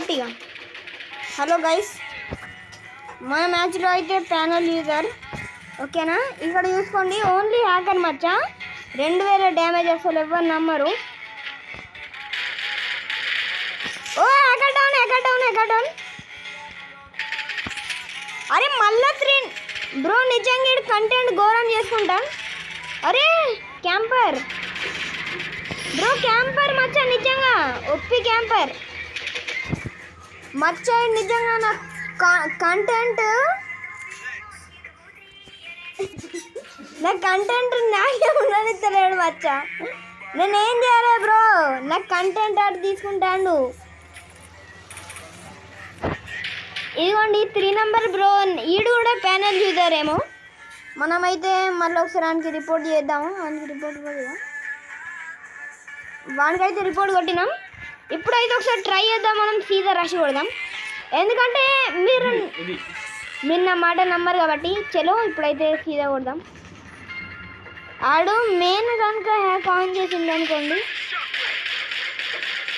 గట్టిగా. Hello guys, మన మ్యాచ్లో అయితే ప్యానల్ యూజర్ ఓకేనా. ఇక్కడ చూసుకోండి, ఓన్లీ హ్యాకర్ మచ్చ. 2000 డ్యామేజ్ అసలు ఎవరు నమ్మరు. ఓ హ్యాకర్ డౌన్. అరే మళ్ళా 3 బ్రో, నిజంగా కంటెంట్ ఘోరం చేసుకుంటాను. అరే క్యాంపర్ బ్రో, క్యాంపర్ మచ్చ, నిజంగా ఒప్పి క్యాంపర్ మచ్చ. నిజంగా నా కంటెంట్ నాకే ఉండనిస్తలేడు మచ్చ. నేనేం చేయాలి బ్రో, నాకు కంటెంట్ అటు తీసుకుంటాను. ఇదిగోండి 3 నెంబర్ బ్రో, ఈడు కూడా ప్యానల్ యూజరేమో. మనమైతే మళ్ళీ ఒకసారి వానికి రిపోర్ట్ చేద్దాము. వానికైతే రిపోర్ట్ కొట్టినాం. ఇప్పుడైతే ఒకసారి ట్రై చేద్దాం, మనం సీదా రష్ కొడదాం. ఎందుకంటే మీరు నా మాట నమ్మరు కాబట్టి. చలో ఇప్పుడైతే సీదా కొడదాం. ఆడు మెయిన్ కనుక హ్యాక్ ఆన్ చేసింది అనుకోండి.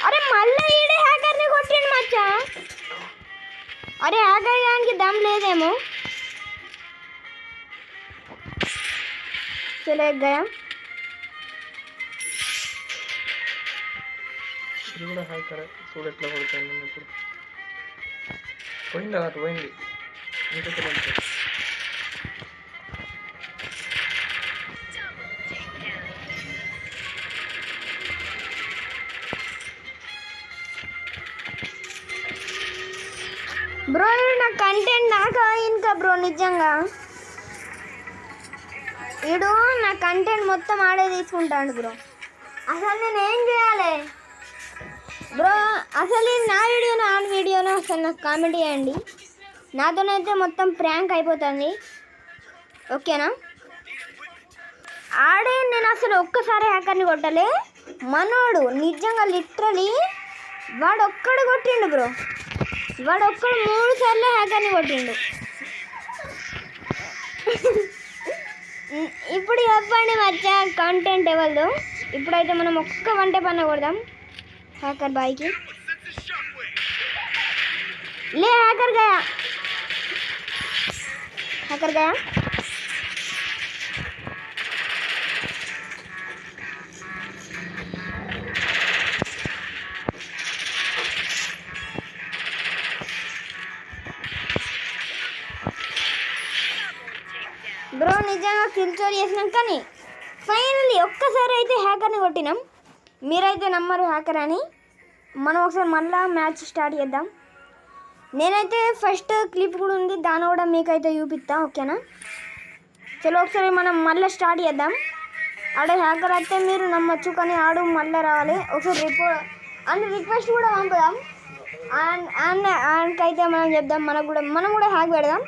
అరే మళ్ళీ ఈడే హ్యాకర్ని కొట్టిండు మచ్చా. అరే హ్యాకర్ దానికి దమ్ లేదేమో. చలో గయా. ఇది కూడా హ్యాకర్. చూడు ఎట్లా కొడుతుంది. ఇప్పుడు పోయింది, అటు పోయింది. ఇంకా బ్రో నా కంటెంట్ నాకు ఇంకా బ్రో, నిజంగా వీడు నా కంటెంట్ మొత్తం ఆడే తీసుకుంటాడు బ్రో. అసలు నేను ఏం చేయాలి బ్రో? అసలు నా వీడియోలో అసలు నాకు కామెంట్ చేయండి. నాతోనైతే మొత్తం ప్రాంక్ అయిపోతుంది ఓకేనా. ఆడే నేను అసలు ఒక్కసారి హ్యాకర్ని కొట్టలే. మనోడు నిజంగా లిటరలీ వాడు ఒక్కడు కొట్టిండు బ్రో. వాడు ఒక్కడు 3 సార్లు హ్యాకర్ని కొట్టిండు. ఇప్పుడు చెప్పండి మచ్చా కంటెంట్ ఎవరిదో. ఇప్పుడైతే మనం ఒక్క వంట పన్న కొడదాం హ్యాకర్ బాయ్కి. లే హ్యాకర్ గయా. బ్రో నిజంగా కిల్ చోరీ చేసినాం, కానీ ఫైనల్లీ ఒక్కసారి అయితే హ్యాకర్ని కొట్టినాం. మీరైతే నమ్మరు హ్యాకర్ అని. మనం ఒకసారి మళ్ళీ మ్యాచ్ స్టార్ట్ చేద్దాం. నేనైతే ఫస్ట్ క్లిప్ కూడా ఉంది, దాన్ని కూడా మీకైతే చూపిస్తా ఓకేనా. చలో ఒకసారి మనం మళ్ళీ స్టార్ట్ చేద్దాం. ఆడే హ్యాకర్ అయితే మీరు నమ్మచ్చు, కానీ ఆడు మళ్ళీ రావాలి. ఒకసారి రిక్వెస్ట్ కూడా పంపుదాం. ఆయనకైతే మనం చెప్దాం, మనం కూడా హ్యాక్ పెడదాం.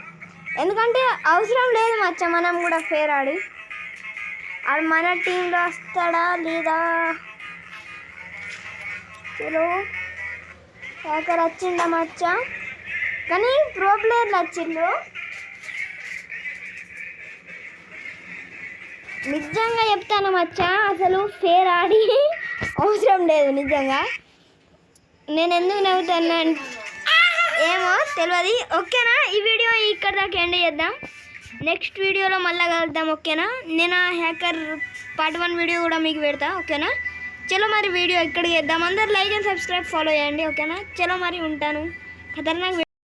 ఎందుకంటే అవసరం లేదు మచ్చ, మనం కూడా ఫేర్ ఆడి. ఆడు మన టీంలో వస్తాడా లేదా? చలో హ్యాకర్ వచ్చిందా మచ్చ, కానీ ప్రో ప్లేయర్లు వచ్చిండ్రు. నిజంగా చెప్తాను మచ్చ, అసలు ఫేర్ ఆడి అవసరం లేదు. నిజంగా నేను ఎందుకు నవ్వుతాను ఏమో తెలియదు ఓకేనా. ఈ వీడియో ఇక్కడ దాకా ఎండ్ చేద్దాం. నెక్స్ట్ వీడియోలో మళ్ళీ కలుద్దాం ఓకేనా. నేను హ్యాకర్ పార్ట్ 1 వీడియో కూడా మీకు పెడతా ఓకేనా. చలో మరి వీడియో ఇక్కడికి వేద్దాం. అందరు లైక్ అండ్ సబ్స్క్రైబ్ ఫాలో చేయండి ఓకేనా. చలో మరి ఉంటాను. ఖతర్నాక్.